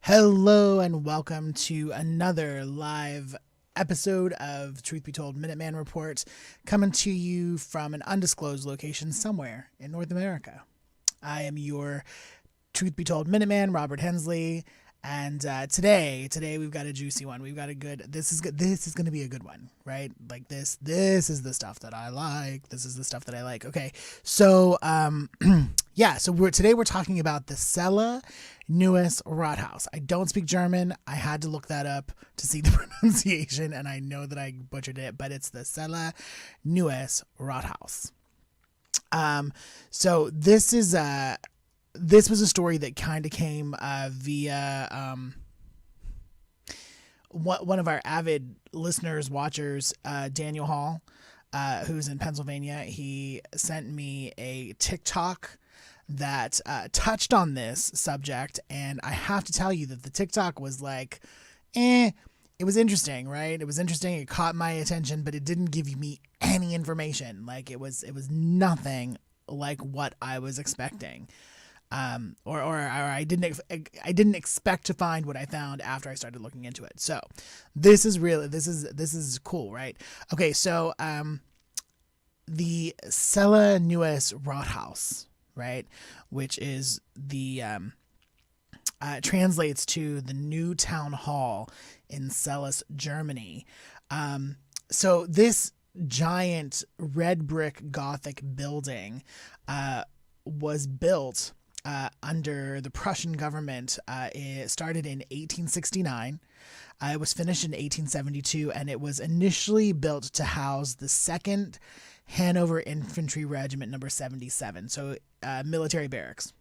Hello and welcome to another live episode of Truth Be Told Minuteman Report, coming to you from an undisclosed location somewhere in North America. I am your Truth Be Told Minuteman, Robert Hensley, and today we've got a juicy one. We've got a good. This is going to be a good one, right? Like this is the stuff that I like. This is the stuff that I like. Okay, so yeah, so today we're talking about the Celle Neues Rathaus. I don't speak German. I had to look that up to see the pronunciation, and I know that I butchered it, but it's the Celle Neues Rathaus. So this was a story that kind of came via one of our avid listeners, watchers, Daniel Hall, who's in Pennsylvania. He sent me a TikTok that touched on this subject, and I have to tell you that the TikTok was like, it was interesting, right? It was interesting. It caught my attention, but it didn't give me any information. Like it was nothing like what I was expecting. Or I didn't expect to find what I found after I started looking into it. So this is cool, right? Okay, so the Celle Neues Rathaus, right, which is the translates to the new town hall in Sellus, Germany. So this giant red brick Gothic building was built under the Prussian government. It started in 1869. It was finished in 1872, and it was initially built to house the 2nd Hanover Infantry Regiment number 77, so military barracks.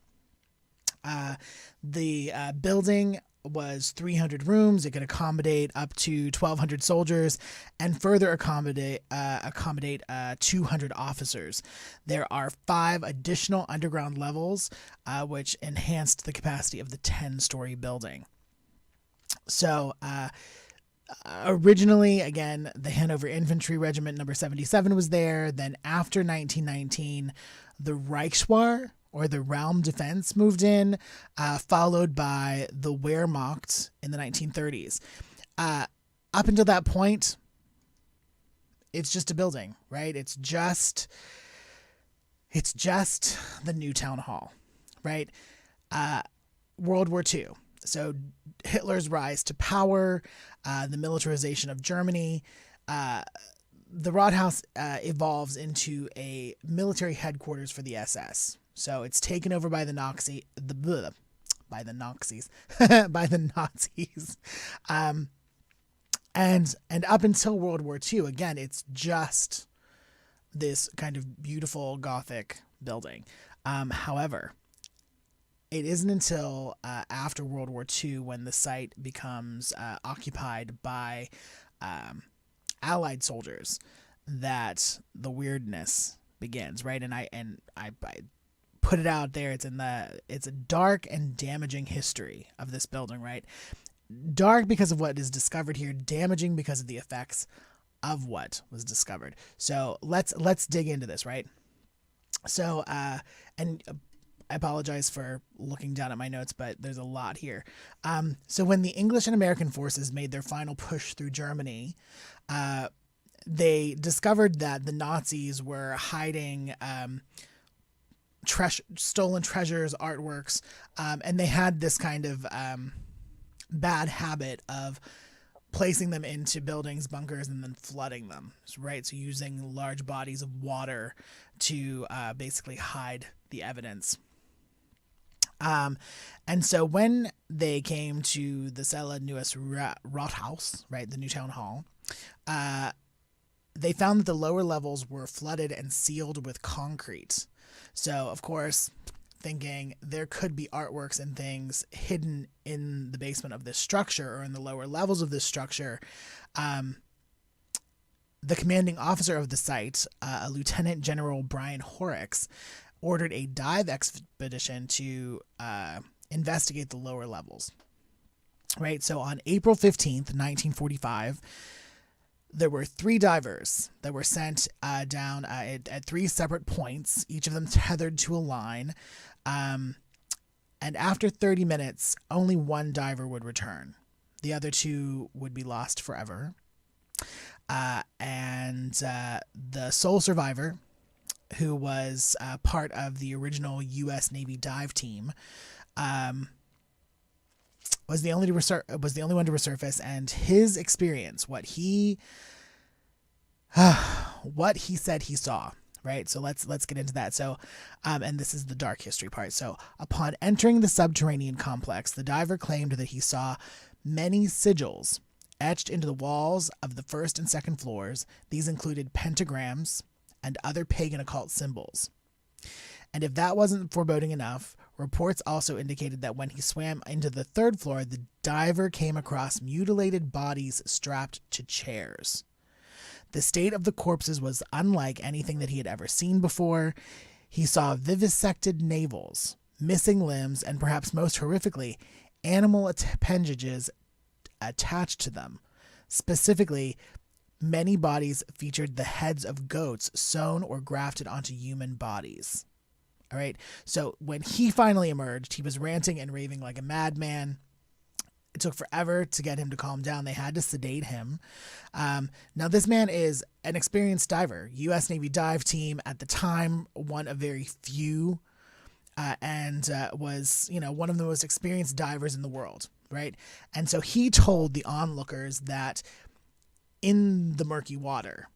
The building was 300 rooms. It could accommodate up to 1,200 soldiers and further accommodate 200 officers. There are 5 additional underground levels, which enhanced the capacity of the 10-story building. So, originally, again, the Hanover Infantry Regiment number 77 was there. Then after 1919, the Reichswehr, or the Raum Defense, moved in, followed by the Wehrmacht in the 1930s. Up until that point, it's just a building, right? It's just the new town hall, right? World War II. So Hitler's rise to power, the militarization of Germany, the Rathaus evolves into a military headquarters for the SS. So it's taken over by the Nazis. And up until World War II, again, it's just this kind of beautiful Gothic building. However, it isn't until after World War II when the site becomes occupied by Allied soldiers that the weirdness begins, right? And I put it out there. It's a dark and damaging history of this building, right? Dark because of what is discovered here, damaging because of the effects of what was discovered. So let's dig into this, right? So and I apologize for looking down at my notes, but there's a lot here. So when the English and American forces made their final push through Germany, they discovered that the Nazis were hiding stolen treasures, artworks, and they had this kind of bad habit of placing them into buildings, bunkers, and then flooding them, right? So using large bodies of water to basically hide the evidence. And so when they came to the Celle Neues Rathaus, right, the new town hall, they found that the lower levels were flooded and sealed with concrete. So, of course, thinking there could be artworks and things hidden in the basement of this structure or in the lower levels of this structure, the commanding officer of the site, Lieutenant General Brian Horrocks, ordered a dive expedition to investigate the lower levels. Right? So on April 15th, 1945, there were 3 divers that were sent down at 3 separate points, each of them tethered to a line. And And after 30 minutes, only one diver would return. The other two would be lost forever. And the sole survivor, who was part of the original U.S. Navy dive team, was the only one to resurface, and his experience, what he said he saw. Right, so let's get into that. So, and this is the dark history part. So, upon entering the subterranean complex, the diver claimed that he saw many sigils etched into the walls of the first and second floors. These included pentagrams and other pagan occult symbols. And if that wasn't foreboding enough, reports also indicated that when he swam into the third floor, the diver came across mutilated bodies strapped to chairs. The state of the corpses was unlike anything that he had ever seen before. He saw vivisected navels, missing limbs, and perhaps most horrifically, animal appendages attached to them. Specifically, many bodies featured the heads of goats sewn or grafted onto human bodies. All right, so when he finally emerged, he was ranting and raving like a madman. It took forever to get him to calm down. They had to sedate him. Now, this man is an experienced diver, U.S. Navy dive team at the time, one of very few, and was, one of the most experienced divers in the world, right? And so he told the onlookers that in the murky water,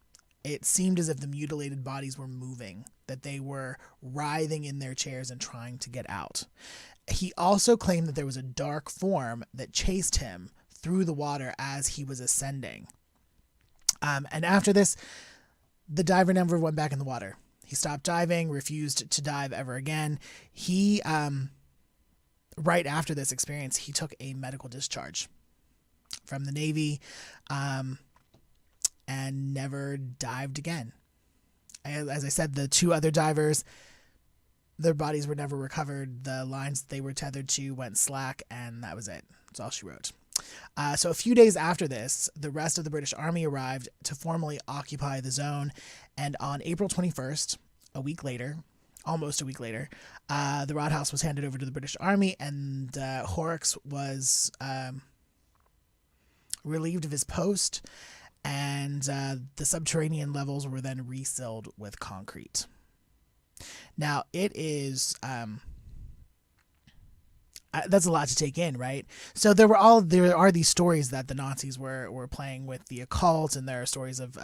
it seemed as if the mutilated bodies were moving, that they were writhing in their chairs and trying to get out. He also claimed that there was a dark form that chased him through the water as he was ascending. And after this, the diver never went back in the water. He stopped diving, refused to dive ever again. He, right after this experience, he took a medical discharge from the Navy and never dived again. As I said, the two other divers, their bodies were never recovered. The lines they were tethered to went slack, and that was it. That's all she wrote. So a few days after this, the rest of the British Army arrived to formally occupy the zone, and on April 21st, almost a week later, the Rathaus was handed over to the British Army, and Horrocks was relieved of his post, and the subterranean levels were then resealed with concrete. Now, it is, that's a lot to take in, right? So there are these stories that the Nazis were playing with the occult, and there are stories of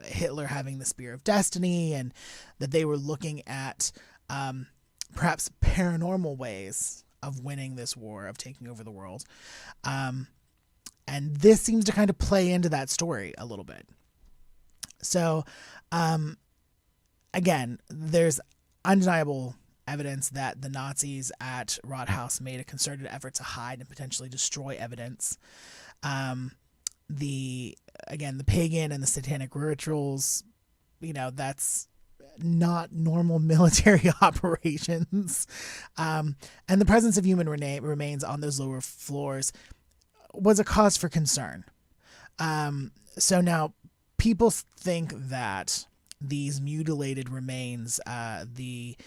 Hitler having the Spear of Destiny, and that they were looking at perhaps paranormal ways of winning this war, of taking over the world. And this seems to kind of play into that story a little bit. So, again, there's undeniable evidence that the Nazis at Rathaus made a concerted effort to hide and potentially destroy evidence. The pagan and the satanic rituals, that's not normal military operations. And the presence of human remains on those lower floors was a cause for concern. So now people think that these mutilated remains, the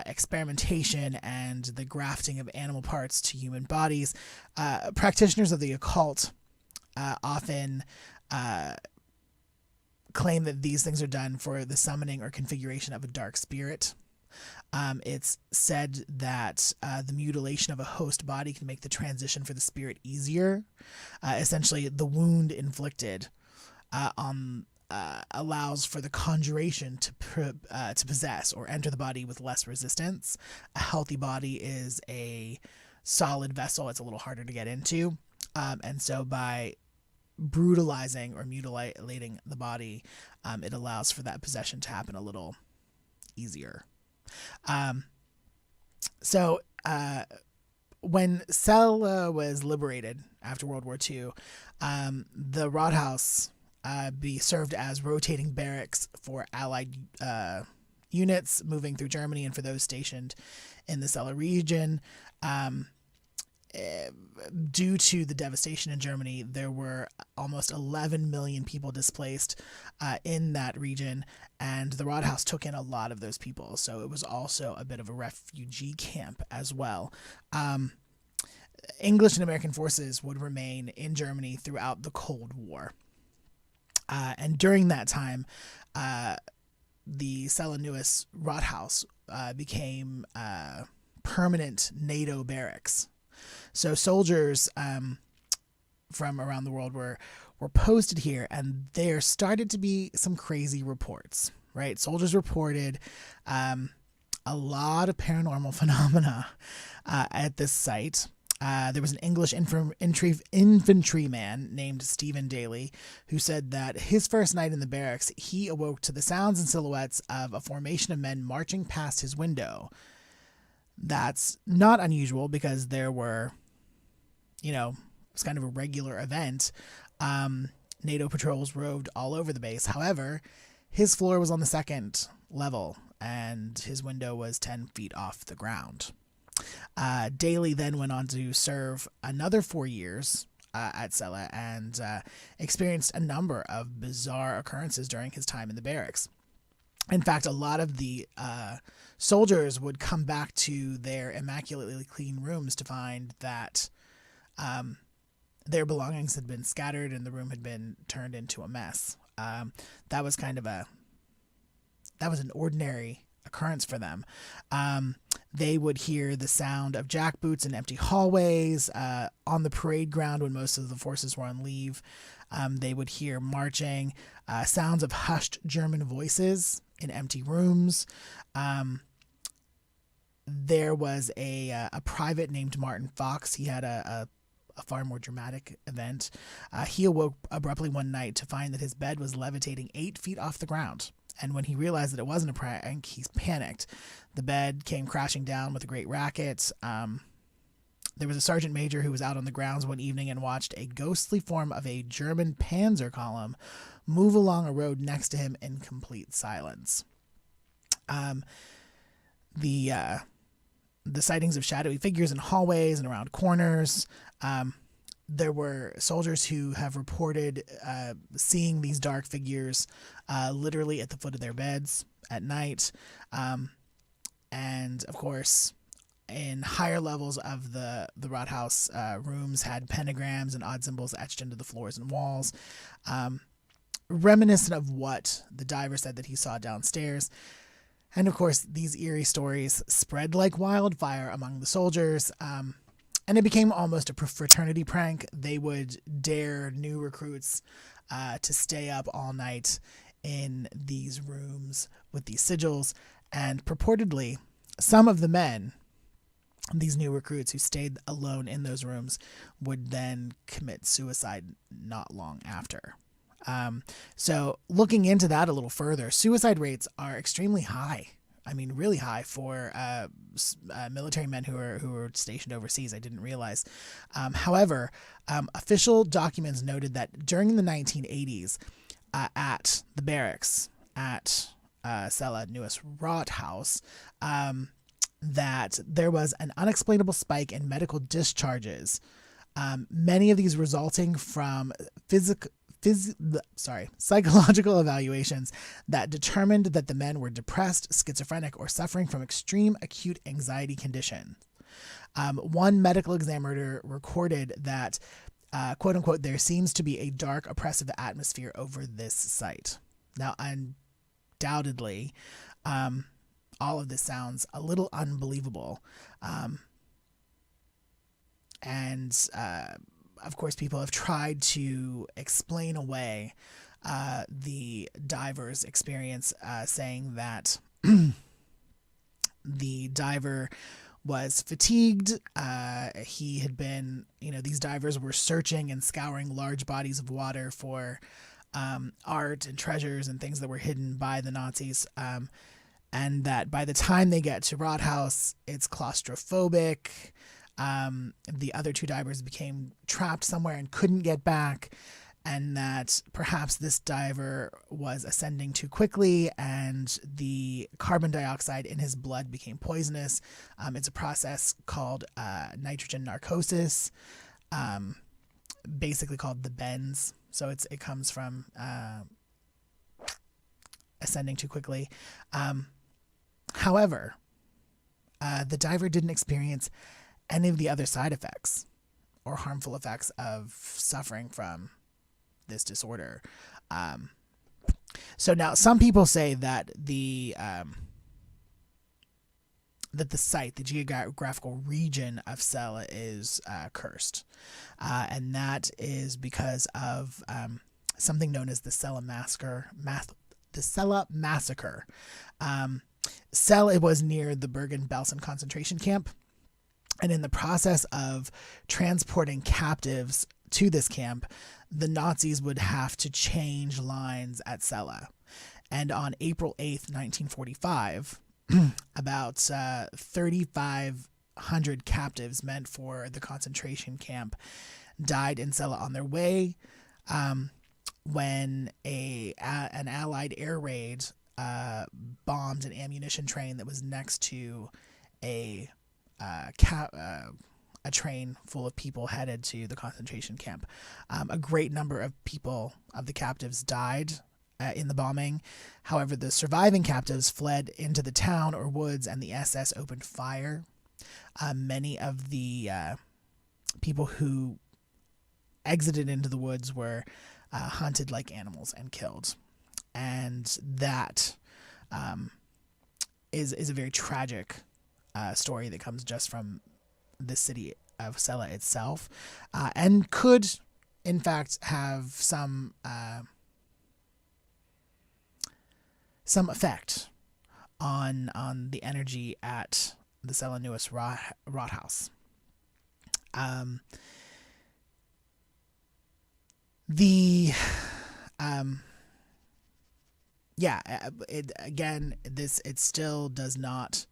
experimentation and the grafting of animal parts to human bodies, practitioners of the occult often claim that these things are done for the summoning or configuration of a dark spirit. It's said that the mutilation of a host body can make the transition for the spirit easier. Essentially, the wound inflicted allows for the conjuration to possess or enter the body with less resistance. A healthy body is a solid vessel. It's a little harder to get into. And so by brutalizing or mutilating the body, it allows for that possession to happen a little easier. So when Celle was liberated after World War II, the Rathaus be served as rotating barracks for Allied units moving through Germany and for those stationed in the Celle region. due to the devastation in Germany, there were almost 11 million people displaced in that region, and the Rathaus took in a lot of those people. So it was also a bit of a refugee camp as well. English and American forces would remain in Germany throughout the Cold War. And during that time, the Celle Neues Rathaus became permanent NATO barracks. So soldiers from around the world were posted here, and there started to be some crazy reports, right? Soldiers reported a lot of paranormal phenomena at this site. There was an English infantryman named Stephen Daly who said that his first night in the barracks, he awoke to the sounds and silhouettes of a formation of men marching past his window. That's not unusual because there were, it was kind of a regular event. NATO patrols roved all over the base. However, his floor was on the second level and his window was 10 feet off the ground. Daly then went on to serve another 4 years at Celle and experienced a number of bizarre occurrences during his time in the barracks. In fact, a lot of the soldiers would come back to their immaculately clean rooms to find that their belongings had been scattered and the room had been turned into a mess. That was an ordinary occurrence for them. They would hear the sound of jackboots in empty hallways on the parade ground when most of the forces were on leave. They would hear marching, sounds of hushed German voices in empty rooms. There was a private named Martin Fox. He had a far more dramatic event. He awoke abruptly one night to find that his bed was levitating 8 feet off the ground. And when he realized that it wasn't a prank, he panicked. The bed came crashing down with a great racket. There was a sergeant major who was out on the grounds one evening and watched a ghostly form of a German panzer column move along a road next to him in complete silence. The sightings of shadowy figures in hallways and around corners. There were soldiers who have reported seeing these dark figures literally at the foot of their beds at night. And, of course, in higher levels of the Rathaus, rooms had pentagrams and odd symbols etched into the floors and walls, reminiscent of what the diver said that he saw downstairs. And, of course, these eerie stories spread like wildfire among the soldiers, and it became almost a fraternity prank. They would dare new recruits to stay up all night in these rooms with these sigils. And purportedly, some of the men, these new recruits who stayed alone in those rooms, would then commit suicide not long after. So looking into that a little further, suicide rates are extremely high. I mean, really high for military men who are stationed overseas. I didn't realize. However, official documents noted that during the 1980s, at the barracks at Celle Neues Rathaus, that there was an unexplainable spike in medical discharges. Many of these resulting from psychological evaluations that determined that the men were depressed, schizophrenic, or suffering from extreme acute anxiety condition. One medical examiner recorded that, quote unquote, there seems to be a dark, oppressive atmosphere over this site. Now, undoubtedly, all of this sounds a little unbelievable. Of course, people have tried to explain away the diver's experience, saying that the diver was fatigued. He had been, these divers were searching and scouring large bodies of water for art and treasures and things that were hidden by the Nazis. And that by the time they get to Rathaus, it's claustrophobic. The other two divers became trapped somewhere and couldn't get back. and that perhaps this diver was ascending too quickly and the carbon dioxide in his blood became poisonous. It's a process called nitrogen narcosis, basically called the bends. So it comes from ascending too quickly. However, the diver didn't experience any of the other side effects or harmful effects of suffering from this disorder. So now some people say that the site, the geographical region of Celle is cursed. And that is because of something known as the Celle Massacre. Celle, it was near the Bergen-Belsen concentration camp. And in the process of transporting captives to this camp, the Nazis would have to change lines at Celle. And on April 8th, 1945, about 3,500 captives meant for the concentration camp died in Celle on their way when an Allied air raid bombed an ammunition train that was next to a train full of people headed to the concentration camp. A great number of people, of the captives, died in the bombing. However, the surviving captives fled into the town or woods, and the SS opened fire. Many of the people who exited into the woods were hunted like animals and killed. And that is a very tragic story that comes just from the city of Celle itself, and could, in fact, have some effect on the energy at the Celle Neues Rathaus. It still does not,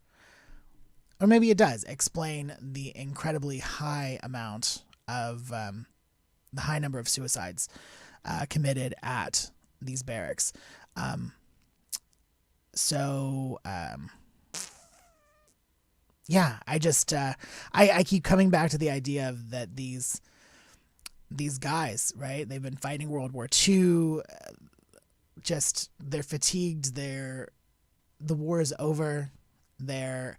or maybe it does, explain the incredibly high amount of the high number of suicides committed at these barracks. I keep coming back to the idea of that these guys, right? They've been fighting World War II. Just they're fatigued. The war is over. They're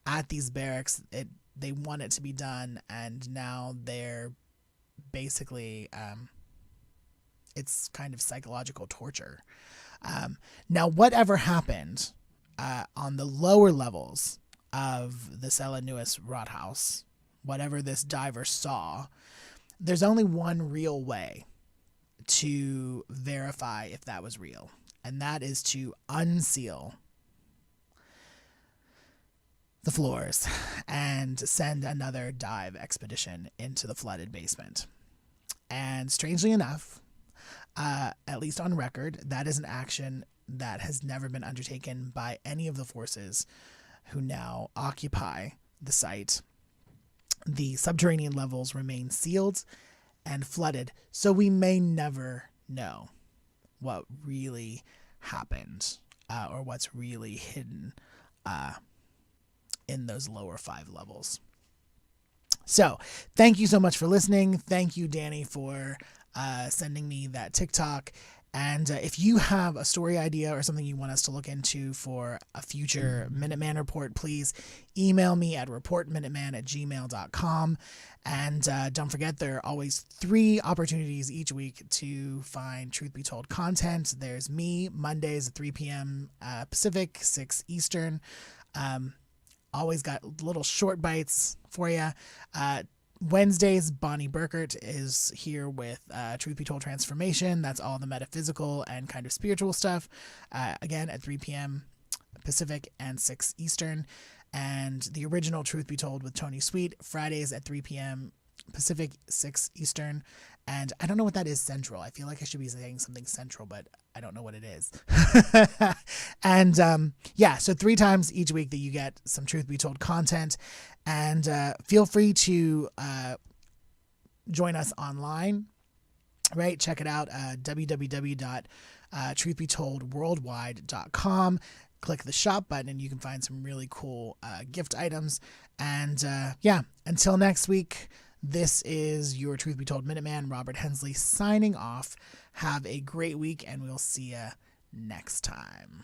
at these barracks. They want it to be done, and now they're basically it's kind of psychological torture. Now, whatever happened on the lower levels of the Celle Neues Rathaus, whatever this diver saw, there's only one real way to verify if that was real, and that is to unseal the floors and send another dive expedition into the flooded basement. And strangely enough, at least on record, that is an action that has never been undertaken by any of the forces who now occupy the site. The subterranean levels remain sealed and flooded, so we may never know what really happened or what's really hidden in those lower 5 levels. So thank you so much for listening. Thank you, Danny, for sending me that TikTok. And if you have a story idea or something you want us to look into for a future Minuteman report, please email me at reportminuteman@gmail.com. And don't forget, there are always 3 opportunities each week to find Truth Be Told content. There's me, Mondays at 3 p.m. Pacific, 6 Eastern. Always got little short bites for you. Wednesdays, Bonnie Burkert is here with Truth Be Told Transformation. That's all the metaphysical and kind of spiritual stuff. Again, at 3 p.m. Pacific and 6 Eastern. And the original Truth Be Told with Tony Sweet, Fridays at 3 p.m. Pacific, 6 Eastern. And I don't know what that is central. I feel like I should be saying something central, but I don't know what it is. And so 3 times each week that you get some Truth Be Told content. And feel free to join us online right? Check it out, www.truthbetoldworldwide.com. Click the shop button and you can find some really cool gift items. And until next week, this is your Truth Be Told Minuteman, Robert Hensley, signing off. Have a great week, and we'll see you next time.